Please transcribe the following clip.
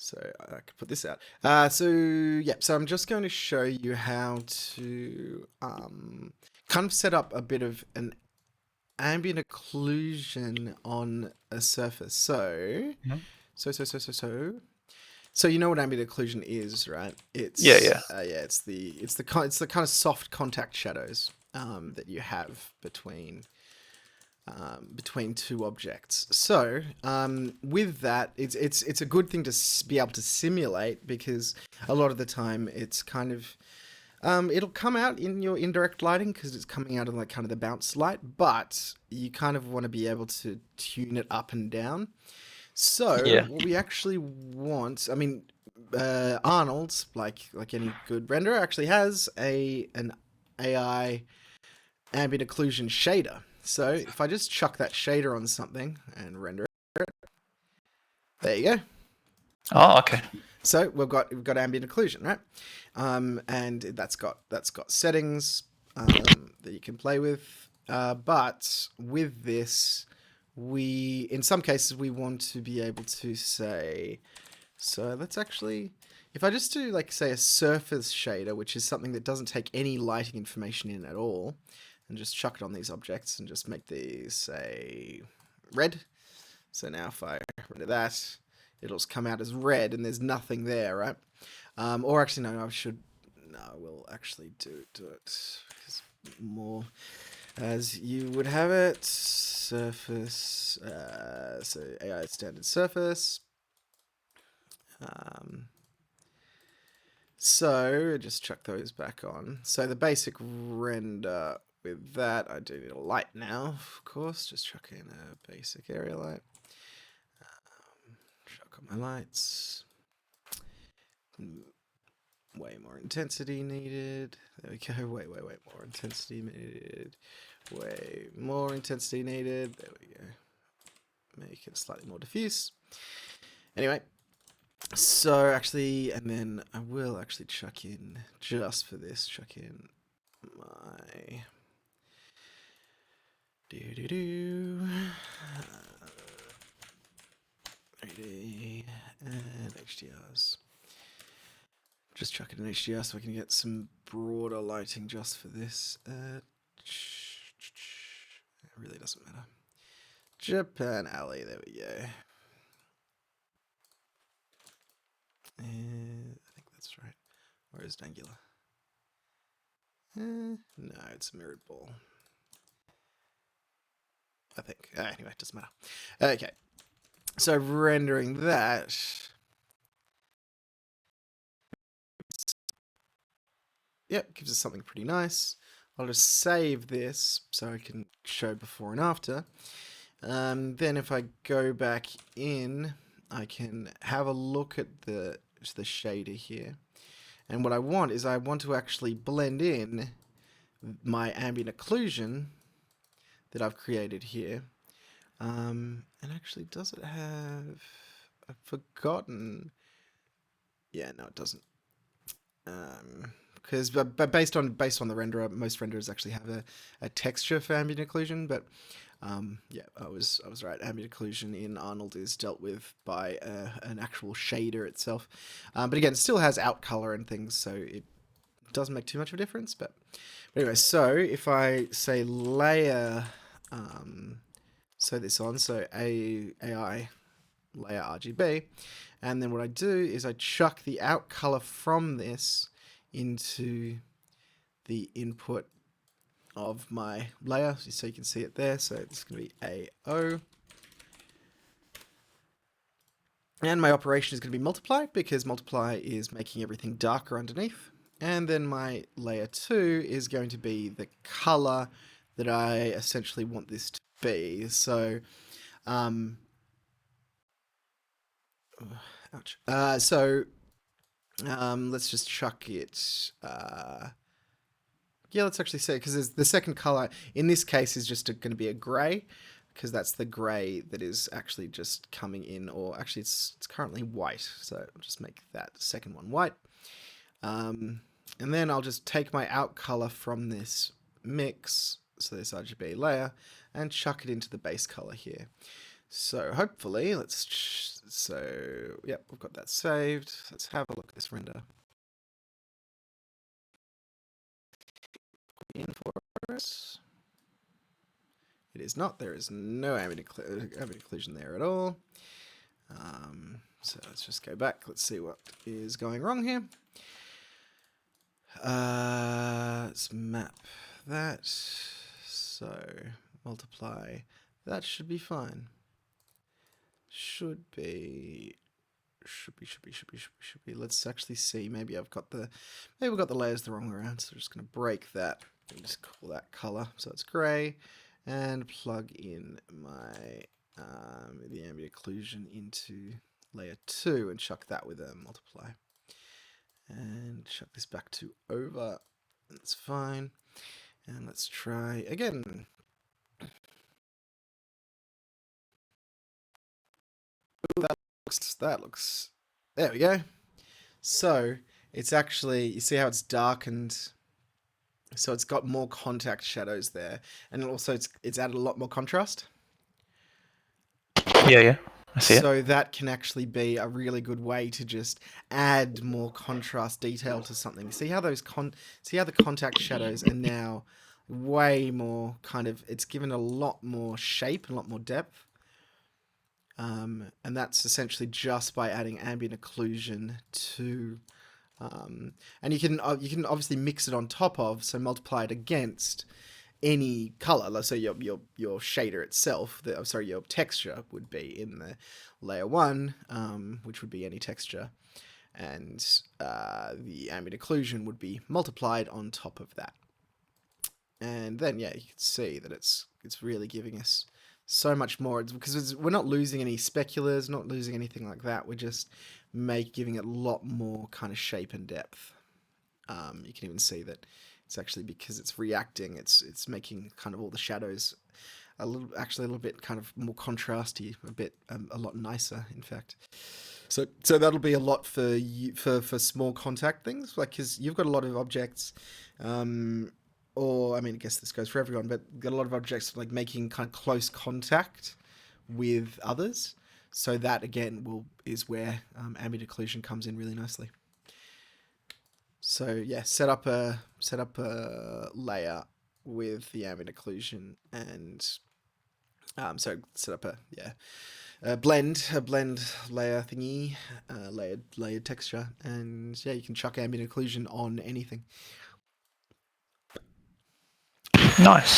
So I could put this out. So I'm just going to show you how to kind of set up a bit of an ambient occlusion on a surface. So, Mhm. so, so, so, so, so. So you know what ambient occlusion is, right? Yeah, It's yeah. it's the kind of soft contact shadows that you have between two objects. So with that, it's a good thing to be able to simulate, because a lot of the time it's kind of it'll come out in your indirect lighting because it's coming out of like kind of the bounce light, but you kind of want to be able to tune it up and down. So Yeah. what we actually want, I mean, Arnold, like any good renderer, actually has an AI ambient occlusion shader. So if I just chuck that shader on something and render it, there you go. Oh, okay. So we've got ambient occlusion, right? And that's got settings that you can play with. But with this, in some cases we want to be able to say, so let's actually, if I just do like say a surface shader, which is something that doesn't take any lighting information in at all, and just chuck it on these objects and just make these say red. So now if I render that, it'll just come out as red and there's nothing there, right? Or actually, no, I will actually do it because more as you would have it. Surface, so AI standard surface. So just chuck those back on. So the basic render with that, I do need a light now, of course. Just chuck in a basic area light. Chuck on my lights. Way more intensity needed. There we go. Way more intensity needed. Way more intensity needed. There we go. Make it slightly more diffuse. Anyway, so actually, and then I will actually chuck in, just for this, chuck in my do 3D and HDRs. Just chuck it in HDR so I can get some broader lighting just for this. It really doesn't matter. Japan Alley, there we go. And I think that's right. Where is Angular? No, it's a mirrored ball. I think. Anyway, it doesn't matter. Okay. So rendering that. Yep, gives us something pretty nice. I'll just save this so I can show before and after. Then if I go back in, I can have a look at the shader here. And what I want is I want to actually blend in my ambient occlusion that I've created here. And actually, does it have... I've forgotten... Yeah, no, it doesn't. Because but based on the renderer, most renderers actually have a texture for ambient occlusion, but yeah, I was right. Ambient occlusion in Arnold is dealt with by an actual shader itself, but again, it still has out color and things, so it doesn't make too much of a difference. But anyway, so if I say layer, so this on, so AI layer RGB, and then what I do is I chuck the out color from this into the input of my layer, so you can see it there. So it's going to be AO. And my operation is going to be multiply, because multiply is making everything darker underneath. And then my layer 2 is going to be the color that I essentially want this to be. So, ouch. Let's just chuck it. Yeah, let's actually say, because the second color in this case is just going to be a gray, because that's the gray that is actually just coming in, or actually it's currently white. So I'll just make that second one white. And then I'll just take my out color from this mix, so this RGB layer, and chuck it into the base color here. So hopefully, yep, we've got that saved. Let's have a look at this render. In progress. It is not. There is no ambient occlusion there at all. So let's just go back. Let's see what is going wrong here. Let's map that. So multiply. That should be fine. Should be. Let's actually see. Maybe we've got the layers the wrong way around. So we're just going to break that and just call that color. So it's gray, and plug in my the ambient occlusion into layer 2 and chuck that with a multiply. And chuck this back to over. That's fine. And let's try again. Ooh, that looks. There we go. So it's actually, you see how it's darkened. So it's got more contact shadows there, and also it's added a lot more contrast. Yeah, I see so that can actually be a really good way to just add more contrast detail to something. See how those see how the contact shadows are now way more kind of, it's given a lot more shape, a lot more depth. And that's essentially just by adding ambient occlusion to, and you can obviously mix it on top of, so multiply it against any color. So your shader itself, your texture would be in the layer 1, which would be any texture, and the ambient occlusion would be multiplied on top of that. And then yeah, you can see that it's really giving us so much more, because we're not losing any speculars, not losing anything like that. We're just giving it a lot more kind of shape and depth. You can even see that it's actually, because it's reacting, it's making kind of all the shadows a little bit kind of more contrasty, a lot nicer, in fact. So that'll be a lot for small contact things, like, because you've got a lot of objects, or I mean, I guess this goes for everyone, but got a lot of objects like making kind of close contact with others. So that again is where ambient occlusion comes in really nicely. So yeah, set up a layer with the ambient occlusion, and so set up a blend layer thingy, layered texture, and yeah, you can chuck ambient occlusion on anything. Nice.